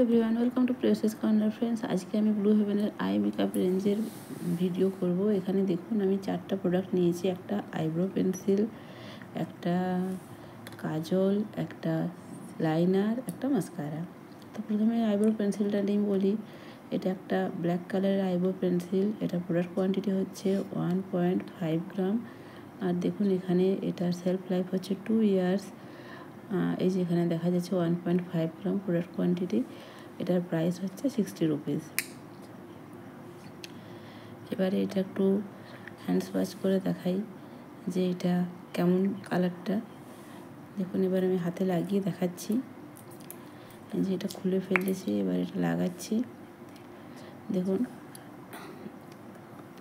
Everyone welcome to process corner friends. আজকে আমি blue হেভেনের eye makeup রেঞ্জের ভিডিও করব। এখানে দেখুন আমি 4টা প্রোডাক্ট নিয়েছি। একটা আইব্রো পেন্সিল, একটা কাজল, একটা লাইনার, একটা মাস্কারা। তো প্রথমে আইব্রো পেন্সিলটা নিয়ে বলি। এটা একটা ব্ল্যাক কালারের আইব্রো পেন্সিল। এটা প্রোডাক্ট কোয়ান্টিটি হচ্ছে 1.5 গ্রাম। আর দেখুন এখানে এটার সেলফ লাইফ হচ্ছে 2 ইয়ার্স। এই যে এখানে দেখা যাচ্ছে 1.5 গ্রাম প্রোডাক্ট কোয়ান্টিটি। এটার প্রাইস হচ্ছে 60 রুপিস। এবারে এটা একটু হ্যান্ড ওয়াশ করে দেখাই যে এটা কেমন কালারটা। দেখুন এবার আমি হাতে লাগিয়ে দেখাচ্ছি যে এটা খুলে ফেলেছি। এবার এটা লাগাচ্ছি। দেখুন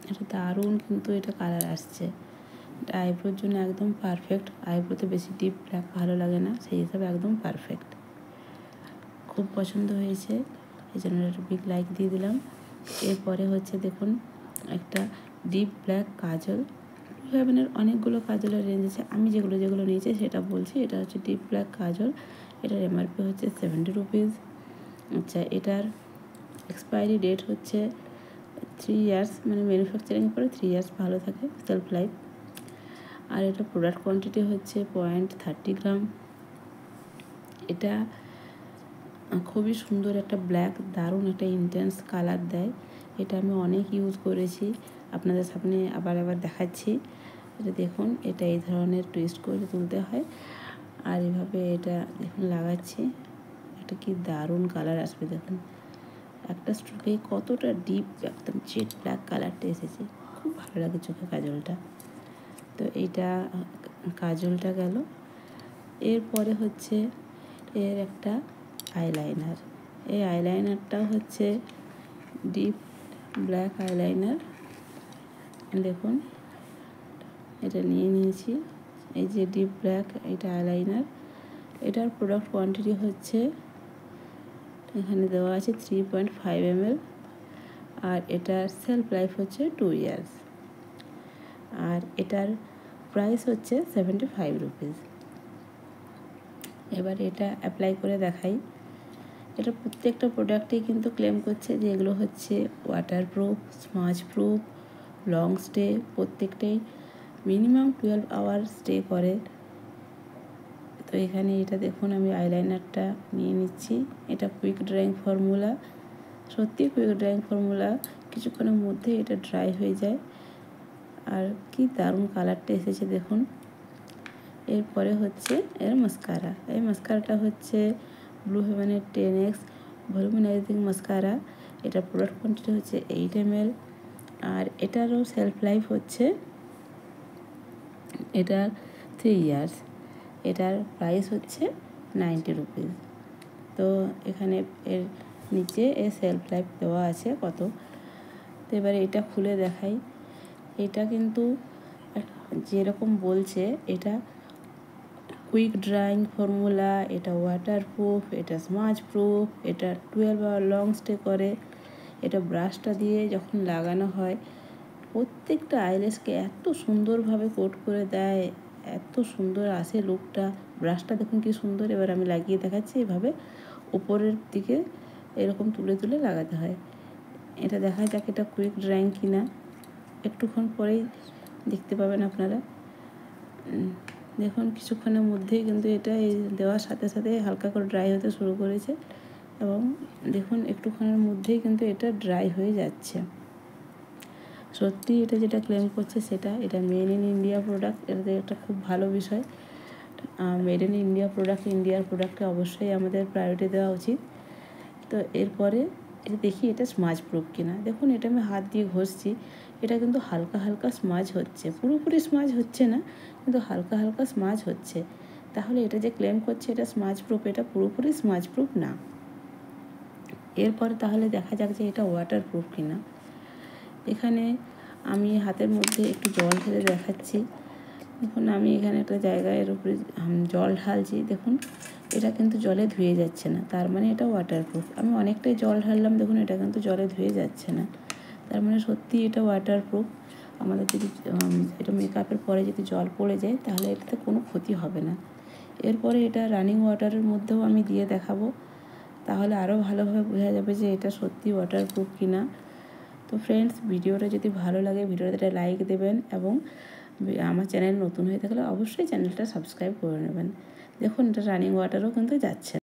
এটা দারুণ, কিন্তু এটা কালার আসছে। এটা আইব্রোর জন্য একদম পারফেক্ট। আইব্রোতে বেশি ডিপ ব্ল্যাক ভালো লাগে না, সেই হিসাবে একদম পারফেক্ট। খুব পছন্দ হয়েছে, এই জন্য একটা বিগ লাইক দিয়ে দিলাম। এরপরে হচ্ছে দেখুন একটা ডিপ ব্ল্যাক কাজল। ব্লু হেভেনের অনেকগুলো কাজলের রেঞ্জ আছে, আমি যেগুলো নিয়েছি সেটা বলছি। এটা হচ্ছে ডিপ ব্ল্যাক কাজল। এটার এমআরপি হচ্ছে 70 রুপিস। আচ্ছা, এটার এক্সপায়ারি ডেট হচ্ছে 3 ইয়ার্স, মানে ম্যানুফ্যাকচারিং পরে 3 ইয়ার্স ভালো থাকে সেলফ লাইফ। আর এটা প্রোডাক্ট কোয়ান্টিটি হচ্ছে 0.30 গ্রাম। এটা খুবই সুন্দর একটা ব্ল্যাক, দারুণ একটা ইন্টেন্স কালার দেয়। এটা আমি অনেক ইউজ করেছি, আপনাদের সামনে আবার দেখাচ্ছি। এটা দেখুন, এটা এই ধরনের টুইস্ট করে তুলতে হয়। আর এভাবে এটা দেখুন লাগাচ্ছি, এটা কি দারুণ কালার আসবে। দেখুন একটা স্ট্রোকে কতটা ডিপ একদম জেড ব্ল্যাক কালারটা এসেছে, খুব ভালো লাগে চোখে কাজলটা। তো এইটা কাজলটা গেল। এরপরে হচ্ছে এর একটা আইলাইনার। এই আইলাইনারটাও হচ্ছে ডিপ ব্ল্যাক আইলাইনার। দেখুন এটা নিয়ে নিয়েছি, এই যে ডিপ ব্ল্যাক এটা আইলাইনার। এটার প্রোডাক্ট কোয়ান্টিটি হচ্ছে এখানে দেওয়া আছে 3.5 ml। আর এটার সেলফ লাইফ হচ্ছে 2 ইয়ার্স। আর এটার প্রাইস হচ্ছে 75 রুপিস। এবার এটা অ্যাপ্লাই করে দেখাই। এটা প্রত্যেকটা প্রোডাক্টেই কিন্তু ক্লেম করছে যে এগুলো হচ্ছে waterproof, smudge proof, long stay. প্রত্যেকটাই মিনিমাম 12 আওয়ার স্টে করে। তো এখানে এটা দেখুন আমি আইলাইনারটা নিয়ে নিচ্ছি। এটা কুইক ড্রাইং ফর্মুলা, সত্যি কুইক ড্রাইং ফর্মুলা, কিছুক্ষণের মধ্যে এটা ড্রাই হয়ে যায়। আর কি দারুণ কালারটা এসেছে দেখুন। এরপরে হচ্ছে এর মাস্কারা। এই মাস্কারাটা হচ্ছে ব্লু হেভেনের 10X ভলিউমাইজিং মাস্কারা। এটার প্রোডাক্ট কোয়ান্টিটি হচ্ছে 8 ml। আর এটারও সেলফ লাইফ হচ্ছে এটার 3 ইয়ার্স। এটার প্রাইস হচ্ছে 90 রুপিস। তো এখানে এর নিচে এর সেলফ লাইফ দেওয়া আছে কত। তো এবারে এটা খুলে দেখাই। এটা কিন্তু যেরকম বলছে এটা কুইক ড্রাইং ফর্মুলা, এটা ওয়াটারপ্রুফ, এটা স্মাজ প্রুফ, এটা 12 আওয়ার লং স্টে করে। এটা ব্রাশটা দিয়ে যখন লাগানো হয় প্রত্যেকটা আইল্যাশকে এত সুন্দরভাবে কোট করে দেয়, এত সুন্দর আসে লুকটা। ব্রাশটা দেখুন কি সুন্দর। এবার আমি লাগিয়ে দেখাচ্ছি। এভাবে উপরের দিকে এরকম তুলে তুলে লাগাতে হয়। এটা দেখা যাক এটা কুইক ড্রাইং কিনা, একটুক্ষণ পরেই দেখতে পাবেন আপনারা। দেখুন কিছুক্ষণের মধ্যেই কিন্তু এটা এই দেওয়ার সাথে সাথে হালকা করে ড্রাই হতে শুরু করেছে। এবং দেখুন একটুক্ষণের মধ্যেই কিন্তু এটা ড্রাই হয়ে যাচ্ছে। সত্যি এটা যেটা ক্লেম করছে সেটা, এটা মেড ইন ইন্ডিয়া প্রোডাক্ট। এটাতে একটা খুব ভালো বিষয়, মেড ইন ইন্ডিয়া প্রোডাক্ট, ইন্ডিয়ার প্রোডাক্টকে অবশ্যই আমাদের প্রায়োরিটি দেওয়া উচিত। তো এরপরে এটা দেখি এটা স্মাজ প্রুফ কিনা। দেখুন এটা আমি হাত দিয়ে ঘষছি, এটা কিন্তু হালকা হালকা স্মাজ হচ্ছে, পুরোপুরি স্মাজ হচ্ছে না, কিন্তু হালকা হালকা স্মাজ হচ্ছে। তাহলে এটা যে ক্লেম করছে এটা স্মাজ প্রুফ, এটা পুরোপুরি স্মাজ প্রুফ না। এরপরে তাহলে দেখা যাক যে এটা ওয়াটার প্রুফ কিনা। এখানে আমি হাতের মধ্যে একটু জল ঢেলে দেখাচ্ছি। দেখুন আমি এখানে একটা জায়গার উপরে জল ঢালছি। দেখুন এটা কিন্তু জলে ধুয়ে যাচ্ছে না, তার মানে এটা ওয়াটারপ্রুফ। আমি অনেকটাই জল ঢাললাম, দেখুন এটা কিন্তু জলে ধুয়ে যাচ্ছে না, তার মানে সত্যি এটা ওয়াটারপ্রুফ। আমাদের যদি এটা মেকআপের পরে যদি জল পড়ে যায় তাহলে এটাতে কোনো ক্ষতি হবে না। এরপরে এটা রানিং ওয়াটারের মধ্যেও আমি দিয়ে দেখাবো তাহলে আরও ভালোভাবে বোঝা যাবে যে এটা সত্যি ওয়াটারপ্রুফ কিনা। তো ফ্রেন্ডস, ভিডিওটা যদি ভালো লাগে ভিডিওতে একটা লাইক দেবেন এবং আমার চ্যানেল নতুন হয়ে থাকলে অবশ্যই চ্যানেলটা সাবস্ক্রাইব করে নেবেন। দেখুন, এটা রানিং ওয়াটারও কিন্তু যাচ্ছে।